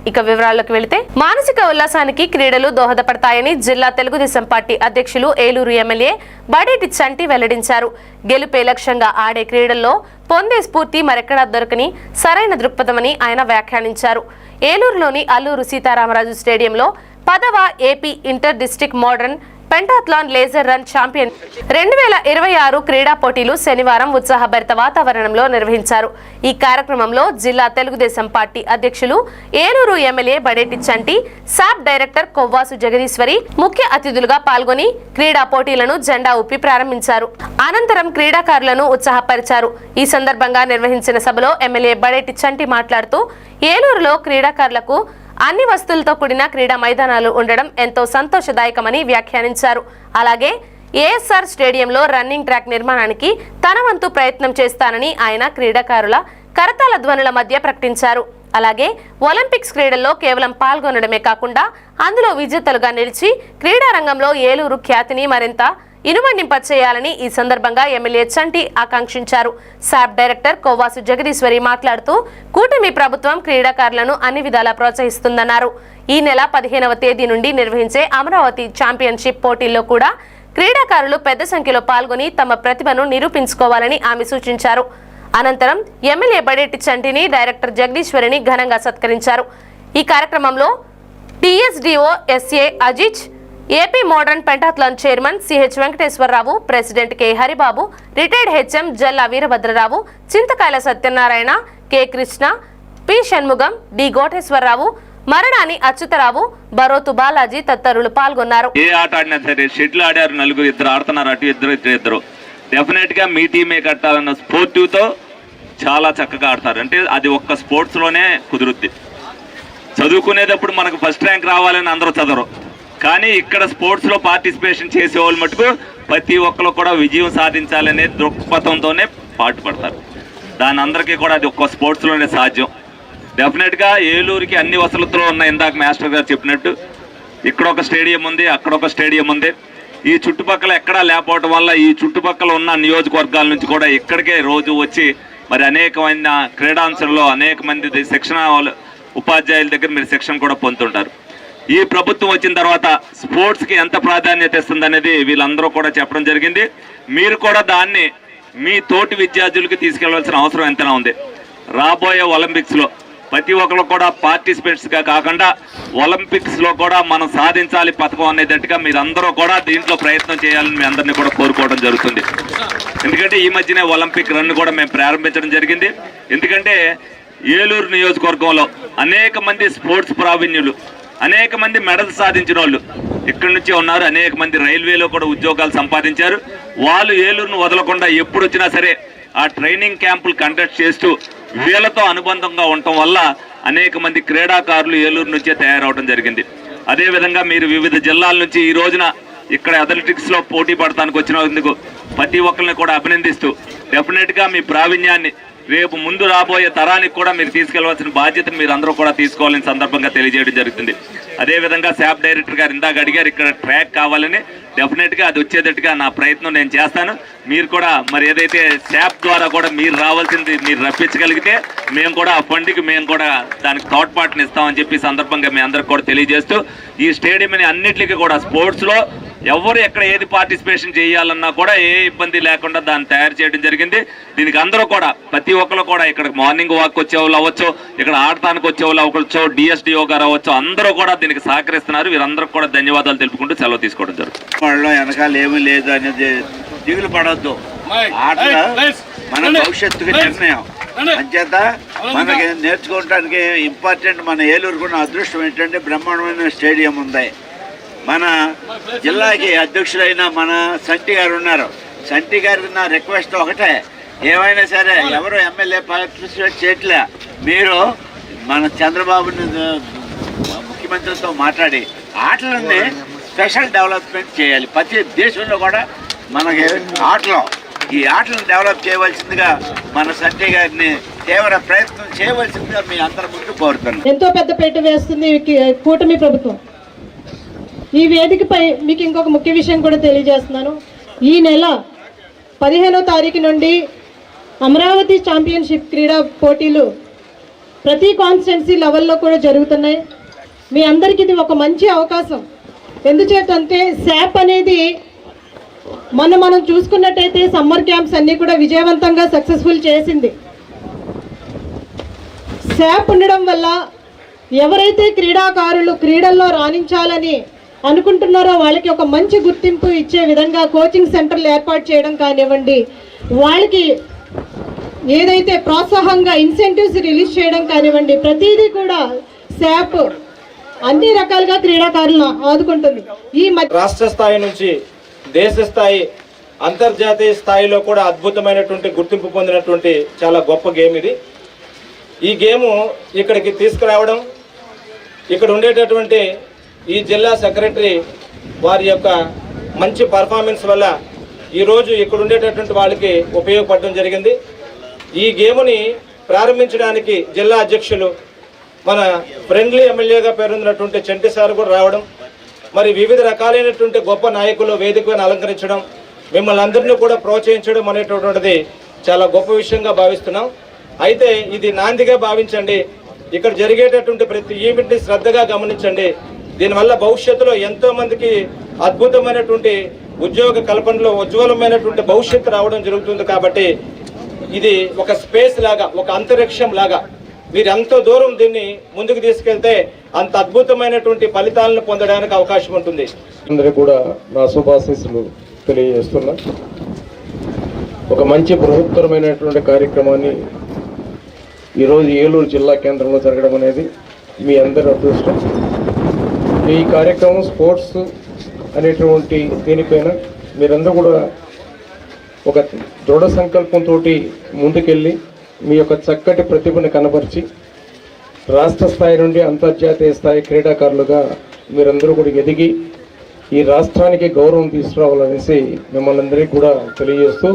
ఇక వివరాల్లోకి వెళితే మానసిక ఉల్లాసానికి క్రీడలు దోహదపడతాయని జిల్లా తెలుగుదేశం పార్టీ అధ్యక్షులు ఏలూరు ఎమ్మెల్యే బడేటి చంటి వెల్లడించారు. గెలుపే లక్ష్యంగా ఆడే క్రీడల్లో పొందే స్ఫూర్తి మరెక్కడా దొరకని సరైన దృక్పథమని ఆయన వ్యాఖ్యానించారు. ఏలూరులోని అల్లూరు సీతారామరాజు స్టేడియంలో 10వ AP inter district modern pentathlon laser run champion 2026 క్రీడా పోటీలు శనివారం ఉత్సాహభరిత వాతావరణంలో నిర్వహించారు. ఈ కార్యక్రమంలో జిల్లా తెలుగుదేశం పార్టీ అధ్యక్షులు ఏలూరు ఎమ్మెల్యే బడేటి చంటి, సాబ్ డైరెక్టర్ కొవ్వాసు జగదీశ్వరి ముఖ్య అతిథులుగా పాల్గొని క్రీడా పోటీలను జెండా ఊపి ప్రారంభించారు. అనంతరం క్రీడాకారులను ఉత్సాహపరిచారు. ఈ సందర్భంగా నిర్వహించిన సభలో ఎమ్మెల్యే బడేటి చంటి మాట్లాడుతూ ఏలూరులో క్రీడాకారులకు అన్ని వస్తువులతో కూడిన క్రీడా మైదానాలు ఉండడం ఎంతో సంతోషదాయకమని వ్యాఖ్యానించారు. అలాగే ఏఎస్ఆర్ స్టేడియంలో రన్నింగ్ ట్రాక్ నిర్మాణానికి తన వంతు ప్రయత్నం చేస్తానని ఆయన క్రీడాకారుల కరతాళ ధ్వనుల మధ్య ప్రకటించారు. అలాగే ఒలింపిక్స్ క్రీడల్లో కేవలం పాల్గొనడమే కాకుండా అందులో విజేతలుగా నిలిచి క్రీడారంగంలో ఏలూరు ఖ్యాతిని మరింత ఇనుమడింపచేయాలని ఈ సందర్భంగా ఎమ్మెల్యే చంటి ఆకాంక్షించారు. సాబ్ డైరెక్టర్ కొవ్వాసు జగదీశ్వరి మాట్లాడుతూ కూటమి ప్రభుత్వం క్రీడాకారులను అన్ని విధాలా ప్రోత్సహిస్తుందన్నారు. ఈ నెల 15వ తేదీ నుండి నిర్వహించే అమరావతి ఛాంపియన్షిప్ పోటీల్లో కూడా క్రీడాకారులు పెద్ద సంఖ్యలో పాల్గొని తమ ప్రతిభను నిరూపించుకోవాలని ఆమె సూచించారు. అనంతరం ఎమ్మెల్యే బడేటి చంటిని డైరెక్టర్ జగదీశ్వరిని ఘనంగా సత్కరించారు. ఈ కార్యక్రమంలో TSDO SA Aziz, AP modern pentathlon chairman CH Venkateswararao, president K Haribabu, retired HM Jalla Veerabhadrarao, Chintakayala Satyanarayana, K Krishna, P Shanmugam, D Goteswararao, Marani Achyutarao, Barothu Balaji తదితరులు పాల్గొన్నారు. ఏ ఆట ఆడినా సరే షెటిల్ ఆడారు, నలుగురు ఇద్దరు ఆడుతున్నారు, అటు ఇద్దరు డెఫినెట్ గా మీ టీమే కట్టాలన్న స్పోర్టివ్ తో చాలా చక్కగా ఆడతారు. అంటే అది ఒక్క స్పోర్ట్స్ లోనే కుదురుద్ది. చదువుకునేటప్పుడు మనకు ఫస్ట్ ర్యాంక్ రావాలని అందరూ చదవరు, కానీ ఇక్కడ స్పోర్ట్స్ లో పార్టిసిపేషన్ చేసే వాళ్ళు మటుకు ప్రతి ఒక్కరు కూడా విజయం సాధించాలనే దృక్పథంతోనే పాటుపడతారు. దాని అందరికీ కూడా అది ఒక్క స్పోర్ట్స్ లోనే సాధ్యం. డెఫినెట్ గా ఏలూరుకి అన్ని వసతులతో ఉన్నాయి. ఇందాక మాస్టర్ గారు చెప్పినట్టు ఇక్కడ ఒక స్టేడియం ఉంది, అక్కడ ఒక స్టేడియం ఉంది. ఈ చుట్టుపక్కల ఎక్కడా లేకపోవడం వల్ల ఈ చుట్టుపక్కల ఉన్న నియోజకవర్గాల నుంచి కూడా ఇక్కడికే రోజు వచ్చి మరి అనేకమైన క్రీడాంశంలో అనేక మంది శిక్షణ ఉపాధ్యాయుల దగ్గర మీరు శిక్షణ కూడా పొందుతుంటారు. ఈ ప్రభుత్వం వచ్చిన తర్వాత స్పోర్ట్స్కి ఎంత ప్రాధాన్యత ఇస్తుందనేది వీళ్ళందరూ కూడా చెప్పడం జరిగింది. మీరు కూడా దాన్ని మీ తోటి విద్యార్థులకి తీసుకెళ్లవలసిన అవసరం ఎంతైనా ఉంది. రాబోయే ఒలింపిక్స్లో ప్రతి ఒక్కరు కూడా పార్టిసిపేట్స్గా కాకుండా ఒలింపిక్స్లో కూడా మనం సాధించాలి పథకం అనేటట్టుగా మీరందరూ కూడా దీంట్లో ప్రయత్నం చేయాలని మీ అందరినీ కూడా కోరుకోవడం జరుగుతుంది. ఎందుకంటే ఈ మధ్యనే ఒలింపిక్ రన్ కూడా మేము ప్రారంభించడం జరిగింది. ఎందుకంటే ఏలూరు నియోజకవర్గంలో అనేక మంది స్పోర్ట్స్ ప్రావీణ్యులు, అనేక మంది మెడల్స్ సాధించిన వాళ్ళు ఇక్కడి నుంచే ఉన్నారు. అనేక మంది రైల్వేలో కూడా ఉద్యోగాలు సంపాదించారు. వాళ్ళు ఏలూరును వదలకుండా ఎప్పుడు వచ్చినా సరే ఆ ట్రైనింగ్ క్యాంపులు కండక్ట్ చేస్తూ వీళ్ళతో అనుబంధంగా ఉండటం వల్ల అనేక మంది క్రీడాకారులు ఏలూరు నుంచే తయారవడం జరిగింది. అదేవిధంగా మీరు వివిధ జిల్లాల నుంచి ఈ రోజున ఇక్కడ అథ్లెటిక్స్లో పోటీ పడటానికి వచ్చినందుకు ప్రతి ఒక్కరిని కూడా అభినందిస్తూ డెఫినెట్గా మీ ప్రావీణ్యాన్ని రేపు ముందు రాబోయే తరానికి కూడా మీరు తీసుకెళ్లవలసిన బాధ్యతను మీరు అందరూ కూడా తీసుకోవాలని సందర్భంగా తెలియజేయడం జరుగుతుంది. అదేవిధంగా శాప్ డైరెక్టర్ గారు ఇందాక అడిగారు ఇక్కడ ట్రాక్ కావాలని. డెఫినెట్గా అది వచ్చేటట్టుగా నా ప్రయత్నం నేను చేస్తాను. మీరు కూడా మరి ఏదైతే శాప్ ద్వారా కూడా మీరు రావాల్సింది మీరు రప్పించగలిగితే మేము కూడా ఆ ఫండ్కి మేము కూడా దానికి తోడ్పాటుని ఇస్తామని చెప్పి సందర్భంగా మీ అందరికి కూడా తెలియజేస్తూ ఈ స్టేడియంని అన్నిటికీ కూడా స్పోర్ట్స్లో ఎవరు ఎక్కడ ఏది పార్టిసిపేషన్ చేయాలన్నా కూడా ఏ ఇబ్బంది లేకుండా దాన్ని తయారు చేయడం జరిగింది. దీనికి అందరూ కూడా ప్రతి ఒక్కరు కూడా ఇక్కడ మార్నింగ్ వాక్ వచ్చే వాళ్ళు అవ్వచ్చు, ఇక్కడ ఆడటానికి వచ్చే వాళ్ళు అవ్వచ్చు, డిఎస్డిఓ గారు అవ్వచ్చు, అందరూ కూడా దీనికి సహకరిస్తున్నారు. వీరందరూ కూడా ధన్యవాదాలు తెలుపుకుంటూ సెలవు తీసుకోవడం జరుగుతుంది. వాళ్ళలో వెనకాల ఏమీ లేదు అనేది దిగులు పడవద్దు. ఆటలు మన భవిష్యత్తుకి నిర్ణయం. అంచేత మనకి నేర్చుకోవడానికి ఇంపార్టెంట్ మన ఏలూరుకున్న అదృష్టం ఏంటంటే బ్రహ్మాండమైన స్టేడియం ఉంది. మన జిల్లాకి అధ్యక్షులైన మన సంటి గారు ఉన్నారు. సంటి గారికి నా రిక్వెస్ట్ ఒకటే, ఏమైనా సరే ఎవరు ఎమ్మెల్యే పార్టిసిపేట్ చేయట్లే, మీరు మన చంద్రబాబుని ముఖ్యమంత్రితో మాట్లాడి ఆటలని స్పెషల్ డెవలప్మెంట్ చేయాలి. ప్రతి దేశంలో కూడా మనకి ఈ ఆటలను డెవలప్ చేయవలసిందిగా మన సంటి గారిని తీవ్ర ప్రయత్నం చేయవలసిందిగా మీ అందరి ముందు కోరుతున్నాను. ఎంతో పెద్ద పెట్టు వేస్తుంది కూటమి ప్రభుత్వం. ఈ వేదికపై మీకు ఇంకొక ముఖ్య విషయం కూడా తెలియజేస్తున్నాను. ఈ నెల 15వ తారీఖు నుండి అమరావతి ఛాంపియన్షిప్ క్రీడా పోటీలు ప్రతి కాన్స్టిట్యున్సీ లెవెల్లో కూడా జరుగుతున్నాయి. మీ అందరికీ ఇది ఒక మంచి అవకాశం. ఎందుచేతంటే శాప్ అనేది మనం చూసుకున్నట్టయితే సమ్మర్ క్యాంప్స్ అన్నీ కూడా విజయవంతంగా సక్సెస్ఫుల్ చేసింది. శాప్ ఉండడం వల్ల ఎవరైతే క్రీడాకారులు క్రీడల్లో రాణించాలని అనుకుంటున్నారో వాళ్ళకి ఒక మంచి గుర్తింపు ఇచ్చే విధంగా కోచింగ్ సెంటర్లు ఏర్పాటు చేయడం కానివ్వండి, వాళ్ళకి ఏదైతే ప్రోత్సాహంగా ఇన్సెంటివ్స్ రిలీజ్ చేయడం కానివ్వండి, ప్రతిదీ కూడా శాప్ అన్ని రకాలుగా క్రీడాకారులను ఆదుకుంటుంది. ఈ రాష్ట్ర స్థాయి నుంచి దేశ స్థాయి అంతర్జాతీయ స్థాయిలో కూడా అద్భుతమైనటువంటి గుర్తింపు పొందినటువంటి చాలా గొప్ప గేమ్ ఇది. ఈ గేము ఇక్కడికి తీసుకురావడం, ఇక్కడ ఉండేటటువంటి ఈ జిల్లా సెక్రటరీ వారి యొక్క మంచి పర్ఫార్మెన్స్ వల్ల ఈరోజు ఇక్కడ ఉండేటటువంటి వాళ్ళకి ఉపయోగపడడం జరిగింది. ఈ గేముని ప్రారంభించడానికి జిల్లా అధ్యక్షులు మన ఫ్రెండ్లీ ఎమ్మెల్యేగా పేరొందినటువంటి చంటి సార్ కూడా రావడం, మరి వివిధ రకాలైనటువంటి గొప్ప నాయకులు వేదికను అలంకరించడం, మిమ్మల్ని అందరినీ కూడా ప్రోత్సహించడం అనేటటువంటిది చాలా గొప్ప విషయంగా భావిస్తున్నాం. అయితే ఇది నాందిగా భావించండి. ఇక్కడ జరిగేటటువంటి ప్రతి ఈవెంట్ని శ్రద్ధగా గమనించండి. దీనివల్ల భవిష్యత్తులో ఎంతో మందికి అద్భుతమైనటువంటి ఉద్యోగ కల్పనలో ఉజ్వలమైనటువంటి భవిష్యత్తు రావడం జరుగుతుంది. కాబట్టి ఇది ఒక స్పేస్ లాగా, ఒక అంతరిక్షం లాగా మీరు ఎంతో దూరం దీన్ని ముందుకు తీసుకెళ్తే అంత అద్భుతమైనటువంటి ఫలితాలను పొందడానికి అవకాశం ఉంటుంది. అందరికీ కూడా నా శుభాశీస్సులు తెలియజేస్తున్నా. ఒక మంచి బృహత్తరమైనటువంటి కార్యక్రమాన్ని ఈరోజు ఏలూరు జిల్లా కేంద్రంలో జరగడం అనేది మీ అందరి అదృష్టం. ఈ కార్యక్రమం స్పోర్ట్స్ అనేటువంటి దీనిపైన మీరందరూ కూడా ఒక దృఢ సంకల్పంతో ముందుకెళ్ళి మీ యొక్క చక్కటి ప్రతిభను కనబరిచి రాష్ట్ర స్థాయి నుండి అంతర్జాతీయ స్థాయి క్రీడాకారులుగా మీరందరూ కూడా ఎదిగి ఈ రాష్ట్రానికి గౌరవం తీసుకురావాలనేసి మిమ్మల్ని అందరికీ కూడా తెలియజేస్తూ